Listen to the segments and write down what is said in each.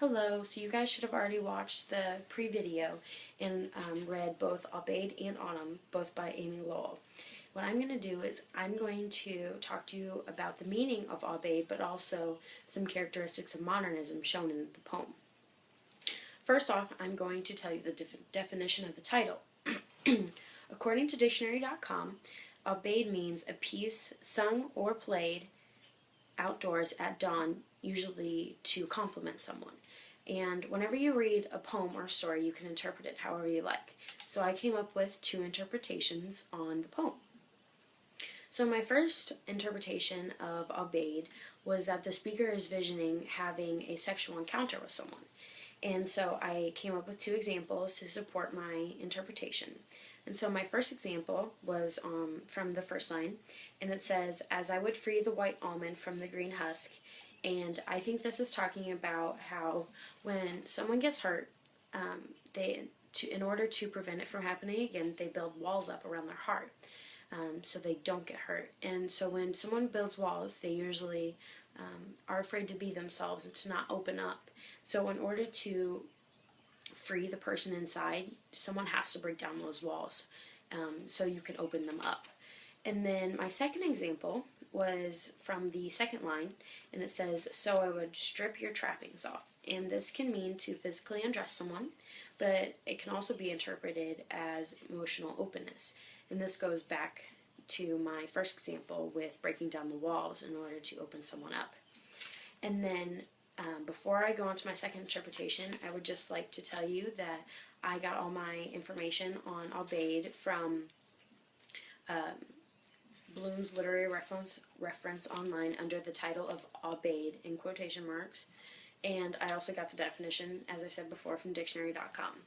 Hello, so you guys should have already watched the pre-video and read both Aubade and Autumn, both by Amy Lowell. What I'm going to do is I'm going to talk to you about the meaning of Aubade, but also some characteristics of modernism shown in the poem. First off, I'm going to tell you the definition of the title. According to dictionary.com, Aubade means a piece sung or played outdoors at dawn, usually to compliment someone. And whenever you read a poem or a story, you can interpret it however you like. So I came up with two interpretations on the poem. So my first interpretation of Aubade was that the speaker is visioning having a sexual encounter with someone. And so I came up with two examples to support my interpretation. And so my first example was from the first line, and it says, "As I would free the white almond from the green husk." And I think this is talking about how when someone gets hurt, in order to prevent it from happening again, they build walls up around their heart so they don't get hurt. And so when someone builds walls, they usually are afraid to be themselves and to not open up. So in order to free the person inside, someone has to break down those walls so you can open them up. And then my second example was from the second line, and it says, "So I would strip your trappings off." And this can mean to physically undress someone, but it can also be interpreted as emotional openness. And this goes back to my first example with breaking down the walls in order to open someone up. And then before I go on to my second interpretation, I would just like to tell you that I got all my information on Aubade from Bloom's Literary Reference online under the title of Aubade in quotation marks, and I also got the definition, as I said before, from dictionary.com.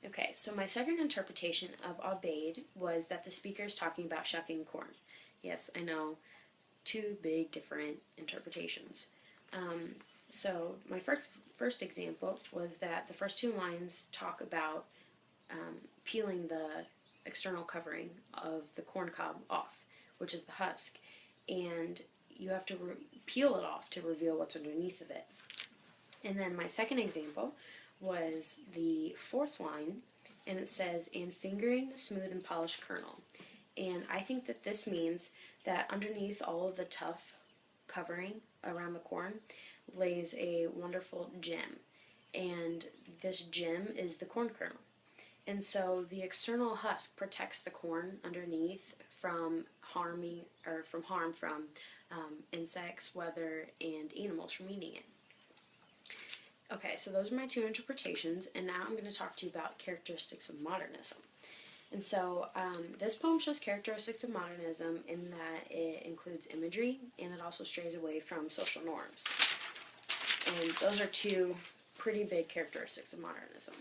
Okay, so my second interpretation of Aubade was that the speaker is talking about shucking corn. Yes, I know, two big different interpretations. So my first example was that the first two lines talk about peeling the external covering of the corn cob off, which is the husk, and you have to peel it off to reveal what's underneath of it. And then my second example was the fourth line, and it says, "And fingering the smooth and polished kernel." And I think that this means that underneath all of the tough covering around the corn lays a wonderful gem, and this gem is the corn kernel. And so the external husk protects the corn underneath from harm from insects, weather, and animals from eating it. Okay, so those are my two interpretations, and now I'm going to talk to you about characteristics of modernism. And so this poem shows characteristics of modernism in that it includes imagery, and it also strays away from social norms. And those are two pretty big characteristics of modernism.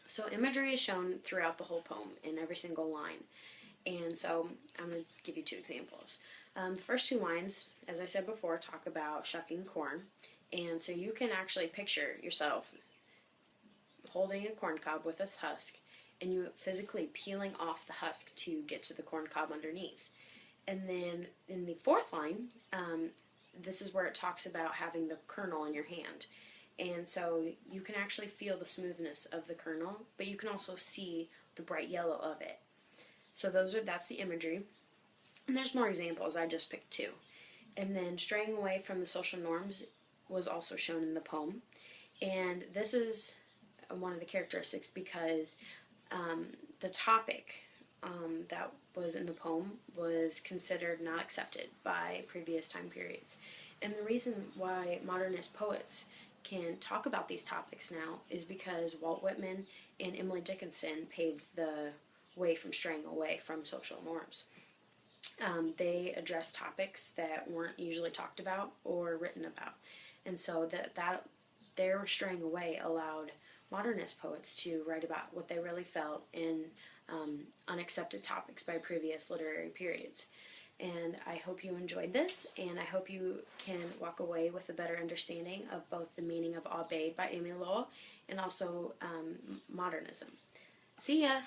So imagery is shown throughout the whole poem in every single line. And so I'm going to give you two examples. The first two lines, as I said before, talk about shucking corn. And so you can actually picture yourself holding a corn cob with a husk, and you physically peeling off the husk to get to the corn cob underneath. And then in the fourth line, this is where it talks about having the kernel in your hand. And so you can actually feel the smoothness of the kernel, but you can also see the bright yellow of it. So that's the imagery. And there's more examples, I just picked two. And then straying away from the social norms was also shown in the poem. And this is one of the characteristics because the topic that was in the poem was considered not accepted by previous time periods. And the reason why modernist poets can talk about these topics now is because Walt Whitman and Emily Dickinson paved the way from straying away from social norms. They addressed topics that weren't usually talked about or written about. And so that their straying away allowed modernist poets to write about what they really felt in unaccepted topics by previous literary periods. And I hope you enjoyed this, and I hope you can walk away with a better understanding of both the meaning of Aubade by Amy Lowell and also modernism. See ya!